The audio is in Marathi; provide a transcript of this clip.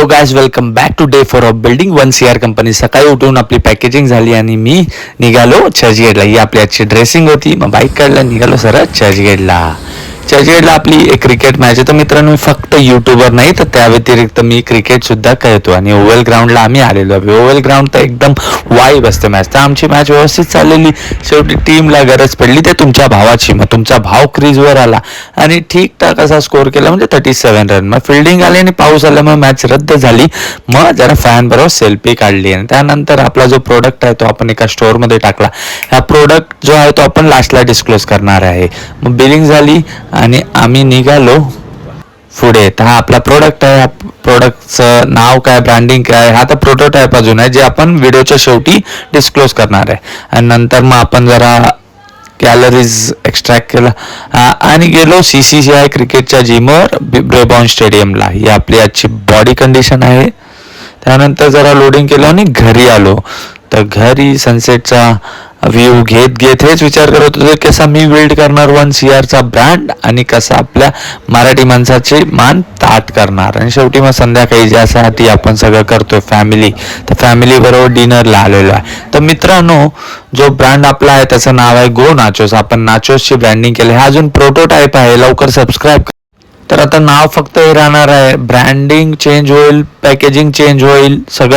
Guys, welcome back to day for building 1 CR company. सकाळी उठून आपली पॅकेजिंग झाली आणि मी निघालो चर्चगेटला. ही आपली आजची ड्रेसिंग होती. मग बाईक काढला, निघालो सरळ चर्चगेटला. चर्चगेटला आपली एक क्रिकेट मॅच आहे. तर मित्रांनो, मी फक्त युट्यूबर नाही तर त्या व्यतिरिक्त मी क्रिकेट सुद्धा खेळतो आणि ओव्हल ग्राउंडला आम्ही आलेलो आहे. ओव्हल ग्राउंड तर एकदम वाईब असते मॅच. तर आमची मॅच व्यवस्थित चाललेली. शेवटी टीमला गरज पडली ते तुमच्या भावाची. मग तुमचा भाव क्रीजवर आला आणि ठीकठाक असा स्कोर केला, म्हणजे 37 रन. मग फिल्डिंग आली आणि पाऊस आल्यामुळे मॅच रद्द झाली. मग जरा फॅन बरोबर सेल्फी काढली आणि त्यानंतर आपला जो प्रोडक्ट आहे तो आपण एका स्टोअरमध्ये टाकला. हा प्रोडक्ट जो आहे तो आपण लास्टला डिस्क्लोज करणार आहे. मग बिलिंग झाली आणि आम्ही निघालो पुढे. तर हा आपला प्रोडक्ट आहे. प्रोडक्टचं नाव काय, ब्रँडिंग काय, हा तर प्रोटोटाईप अजून आहे जे आपण व्हिडिओच्या शेवटी डिस्क्लोज करणार आहे. आणि नंतर मग आपण जरा कॅलरीज एक्स्ट्रॅक्ट केला आणि गेलो CCCI क्रिकेटच्या जिमवर, ब्रेबॉर्न स्टेडियमला. ही आपली आजची बॉडी कंडिशन आहे. त्यानंतर जरा लोडिंग केलं आणि घरी आलो. तर घरी सनसेटचा व्ह्यू घेत हेच विचार करत होतो कसा मी बिल्ड करणार 1 CRचा ब्रँड आणि कसा आपल्या मराठी माणसाचे मान ताट करणार. आणि शेवटी मग संध्याकाळी ज्यासाठी आपण सगळं करतोय फॅमिली, तर फॅमिली बरोबर डिनरला आलेलो आहे. तर मित्रांनो, जो ब्रँड आपला आहे त्याचं नाव आहे गो नाचोस. आपण नाचोसची ब्रँडिंग केली. हा अजून प्रोटोटाईप आहे, लवकर सबस्क्राईब. तर आता नाव फक्त हे राहणार आहे, ब्रँडिंग चेंज होईल, पॅकेजिंग चेंज होईल, सगळं